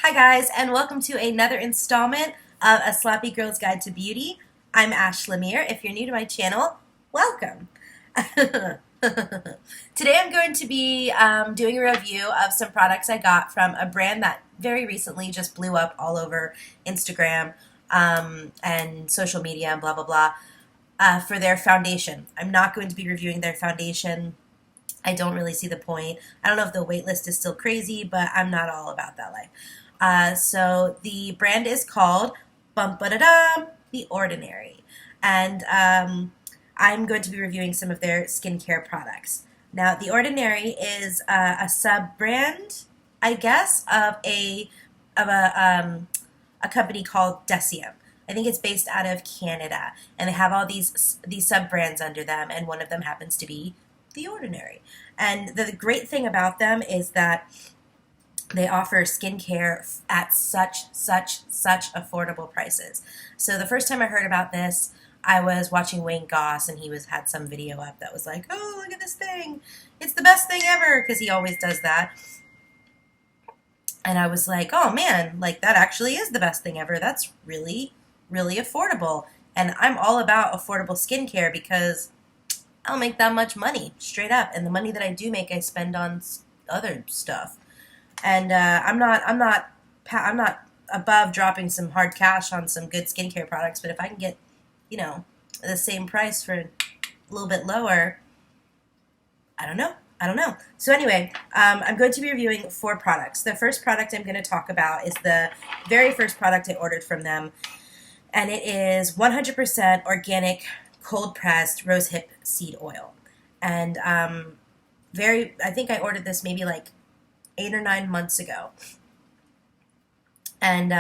Hi guys, and welcome to another installment of A Sloppy Girl's Guide to Beauty. I'm Ash Lemire. If you're new to my channel, welcome. Today I'm going to be doing a review of some products I got from a brand that very recently just blew up all over Instagram and social media and blah blah blah for their foundation. I'm not going to be reviewing their foundation. I don't really see the point. I don't know if the wait list is still crazy, but I'm not all about that life. So the brand is called Bum Ba Da Dum, The Ordinary, and I'm going to be reviewing some of their skincare products. Now, The Ordinary is a sub brand, I guess, of a company called Deciem. I think it's based out of Canada, and they have all these sub brands under them, and one of them happens to be The Ordinary. And the great thing about them is that they offer skincare at such affordable prices. So the first time I heard about this, I was watching Wayne Goss, and he had some video up that was like, "Oh, look at this thing! It's the best thing ever!" Because he always does that. And I was like, "Oh man, like that actually is the best thing ever. That's really, really affordable." And I'm all about affordable skincare because I don't make that much money, straight up. And the money that I do make, I spend on other stuff. And I'm not above dropping some hard cash on some good skincare products. But if I can get, the same price for a little bit lower, I don't know. So anyway, I'm going to be reviewing 4 products. The first product I'm going to talk about is the very first product I ordered from them, and it is 100% organic cold pressed rosehip seed oil. And I think I ordered this maybe like 8 or 9 months ago. And,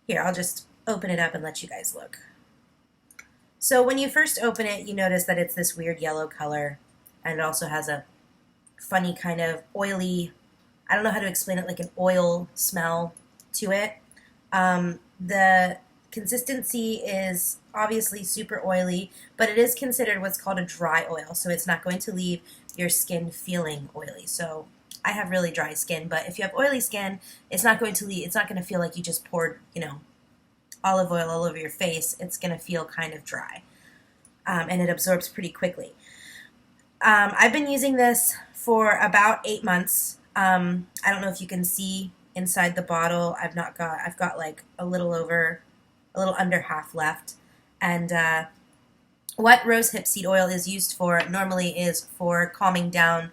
here, I'll just open it up and let you guys look. So when you first open it, you notice that it's this weird yellow color, and it also has a funny kind of oily, I don't know how to explain it, like an oil smell to it. The consistency is obviously super oily, but it is considered what's called a dry oil, so it's not going to leave your skin feeling oily. So I have really dry skin, but if you have oily skin, it's not going to feel like you just poured, olive oil all over your face. It's going to feel kind of dry, and it absorbs pretty quickly. I've been using this for about 8 months. I don't know if you can see inside the bottle. I've got like a little under half left. And what rosehip seed oil is used for normally is for calming down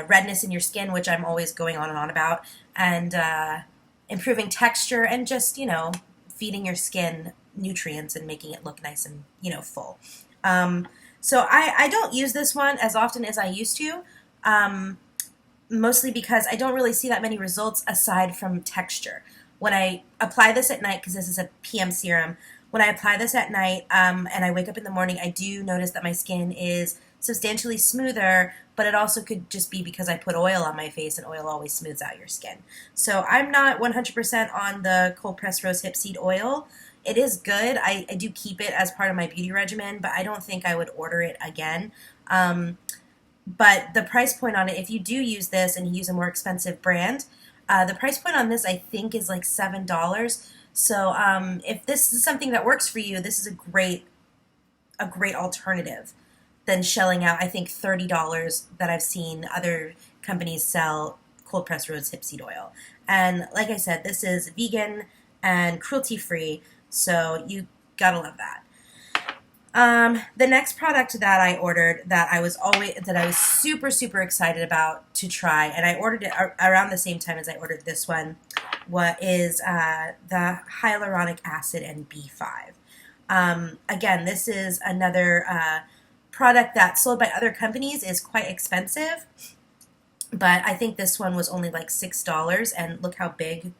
redness in your skin, which I'm always going on and on about, and improving texture and just, feeding your skin nutrients and making it look nice and, full. So I don't use this one as often as I used to, mostly because I don't really see that many results aside from texture. When I apply this at night, because this is a PM serum, when I apply this at night and I wake up in the morning, I do notice that my skin is substantially smoother, but it also could just be because I put oil on my face, and oil always smooths out your skin. So I'm not 100% on the cold pressed rosehip seed oil. It is good. I do keep it as part of my beauty regimen, but I don't think I would order it again. But the price point on it, if you do use this and you use a more expensive brand, the price point on this I think is like $7. So if this is something that works for you, this is a great alternative than shelling out, I think, $30 that I've seen other companies sell cold pressed rosehip seed oil. And like I said, this is vegan and cruelty free, so you gotta love that. The next product that I ordered that I was super excited about to try, and I ordered it around the same time as I ordered this one, is the Hyaloronic Acid and B5. Again, this is another product that's sold by other companies, is quite expensive, but I think this one was only like $6, and look how big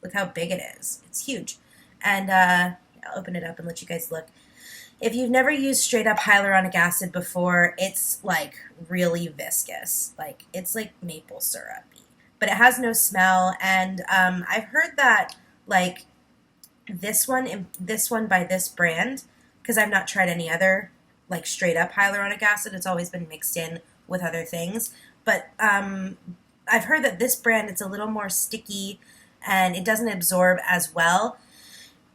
it is. It's huge. And I'll open it up and let you guys look. If you've never used straight up hyaluronic acid before, it's like really viscous. Like it's like maple syrupy, but it has no smell. And I've heard that like this one by this brand, because I've not tried any other like straight up hyaluronic acid. It's always been mixed in with other things. But I've heard that this brand, it's a little more sticky and it doesn't absorb as well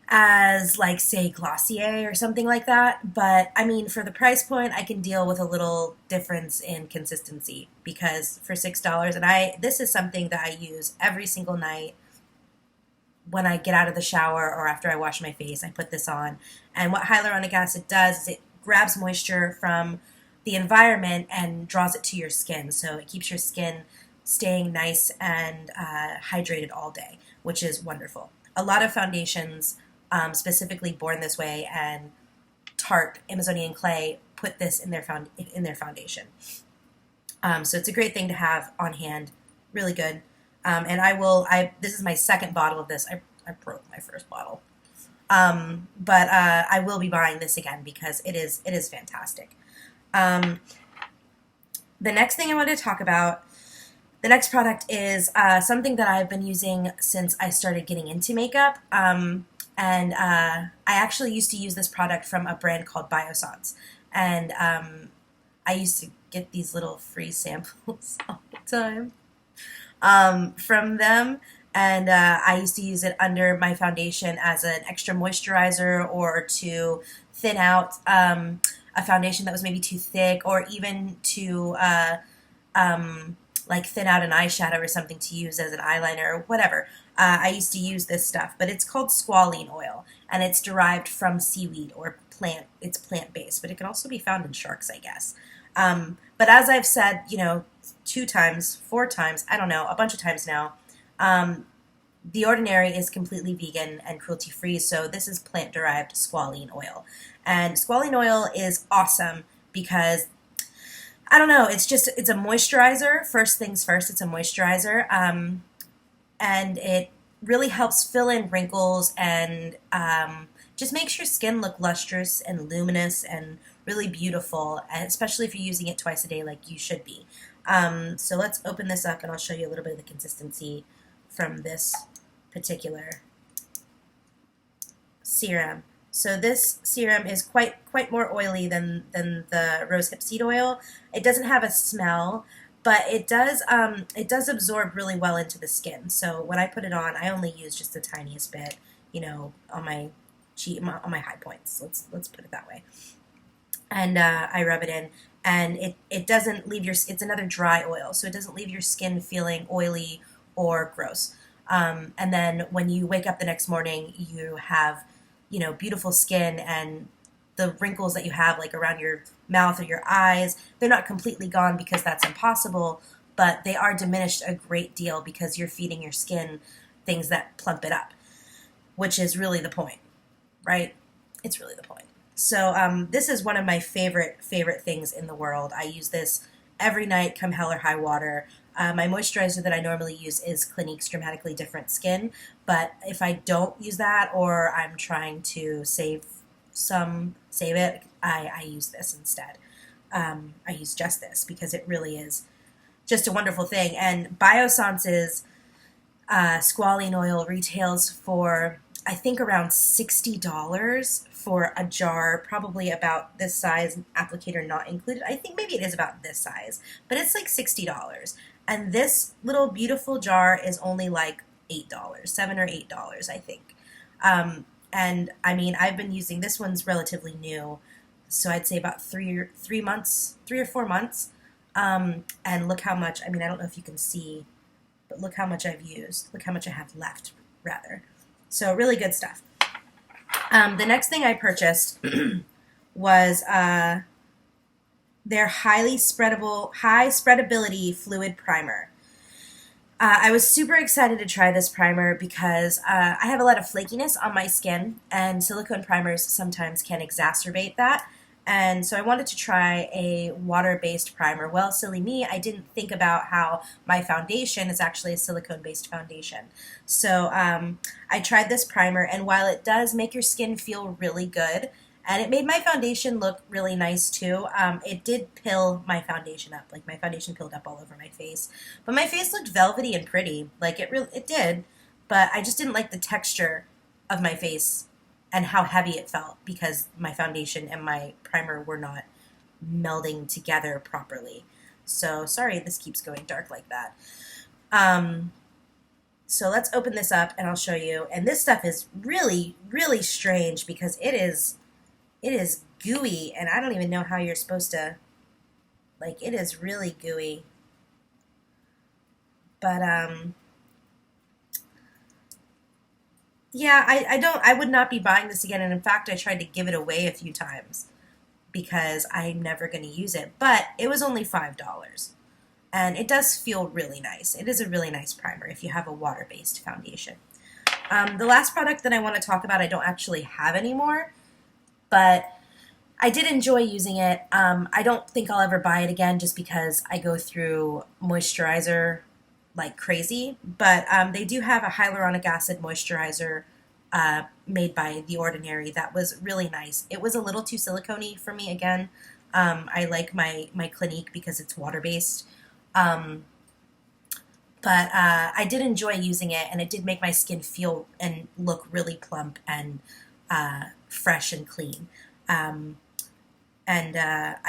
as, like, say, Glossier or something like that. But I mean, for the price point, I can deal with a little difference in consistency, because for $6, and this is something that I use every single night when I get out of the shower or after I wash my face. I put this on, and what hyaluronic acid does is it grabs moisture from the environment and draws it to your skin, so it keeps your skin staying nice and hydrated all day, which is wonderful. A lot of foundations, specifically Born This Way and Tarte Amazonian Clay, put this in their foundation. So it's a great thing to have on hand. Really good. And this is my second bottle of this. I broke my first bottle. But I will be buying this again because it is fantastic. The next thing I want to talk about, the next product is something that I've been using since I started getting into makeup. And I actually used to use this product from a brand called Biossance. And I used to get these little free samples all the time from them. And I used to use it under my foundation as an extra moisturizer, or to thin out a foundation that was maybe too thick, or even to like thin out an eyeshadow or something to use as an eyeliner or whatever. I used to use this stuff, but it's called Squalane oil, and it's derived from seaweed or plant. It's plant-based, but it can also be found in sharks, I guess. But as I've said, 2 times, 4 times, I don't know, a bunch of times now, The Ordinary is completely vegan and cruelty-free, so this is plant-derived squalene oil. And squalene oil is awesome because, I don't know, it's a moisturizer. First things first, it's a moisturizer. And it really helps fill in wrinkles and just makes your skin look lustrous and luminous and really beautiful, and especially if you're using it twice a day like you should be. So let's open this up and I'll show you a little bit of the consistency from this particular serum. So this serum is quite more oily than the rosehip seed oil. It doesn't have a smell, but it does absorb really well into the skin. So when I put it on, I only use just the tiniest bit, on my high points. Let's put it that way. And I rub it in, and it doesn't leave it's another dry oil, so it doesn't leave your skin feeling oily or gross. And then when you wake up the next morning, you have, beautiful skin, and the wrinkles that you have, like around your mouth or your eyes, they're not completely gone because that's impossible, but they are diminished a great deal because you're feeding your skin things that plump it up, which is really the point, right? It's really the point. So this is one of my favorite things in the world. I use this every night, come hell or high water. My moisturizer that I normally use is Clinique's Dramatically Different Skin, but if I don't use that, or I'm trying to save it, I use this instead. I use just this because it really is just a wonderful thing. And Biossance's squalene oil retails for, I think, around $60 for a jar, probably about this size, applicator not included. I think maybe it is about this size, but it's like $60. And this little beautiful jar is only like $8, $7 or $8, I think. And I mean, I've been using, this one's relatively new, so I'd say about 3 or 4 months. And look how much, I mean, I don't know if you can see, but look how much I've used. Look how much I have left, rather. So really good stuff. The next thing I purchased was their high spreadability fluid primer. I was super excited to try this primer because I have a lot of flakiness on my skin, and silicone primers sometimes can exacerbate that. And so I wanted to try a water-based primer. Well, silly me, I didn't think about how my foundation is actually a silicone-based foundation. So I tried this primer, and while it does make your skin feel really good, and it made my foundation look really nice too, it did pill my foundation up. Like, my foundation pilled up all over my face. But my face looked velvety and pretty. Like, it did. But I just didn't like the texture of my face and how heavy it felt because my foundation and my primer were not melding together properly. So sorry this keeps going dark like that. So let's open this up and I'll show you. And this stuff is really, really strange because it is gooey, and I don't even know how you're supposed to, like, it is really gooey. But yeah, I would not be buying this again, and in fact I tried to give it away a few times because I'm never going to use it. But it was only $5. And it does feel really nice. It is a really nice primer if you have a water-based foundation. The last product that I want to talk about I don't actually have anymore, but I did enjoy using it. I don't think I'll ever buy it again just because I go through moisturizer like crazy, but they do have a hyaluronic acid moisturizer made by The Ordinary that was really nice. It was a little too silicone-y for me again. I like my Clinique because it's water-based. But I did enjoy using it, and it did make my skin feel and look really plump and fresh and clean. I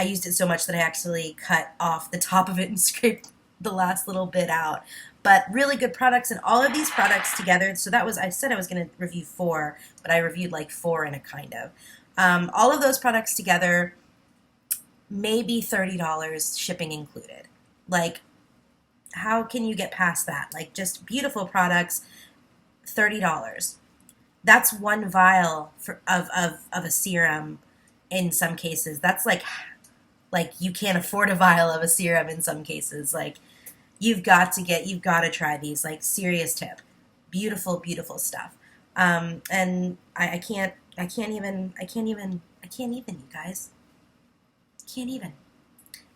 used it so much that I actually cut off the top of it and scraped the last little bit out. But really good products, and all of these products together, so that was, I said I was going to review 4, but I reviewed like 4 and a kind of. All of those products together, maybe $30 shipping included. Like, how can you get past that? Like, just beautiful products, $30. That's one vial of a serum in some cases. That's like you can't afford a vial of a serum in some cases. Like, you've got to try these. Like, serious tip. Beautiful, beautiful stuff. And I can't even, you guys. Can't even.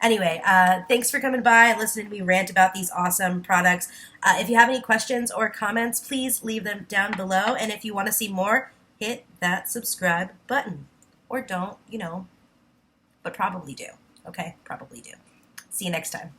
Anyway, thanks for coming by and listening to me rant about these awesome products. If you have any questions or comments, please leave them down below. And if you want to see more, hit that subscribe button. Or don't, but probably do. Okay? Probably do. See you next time.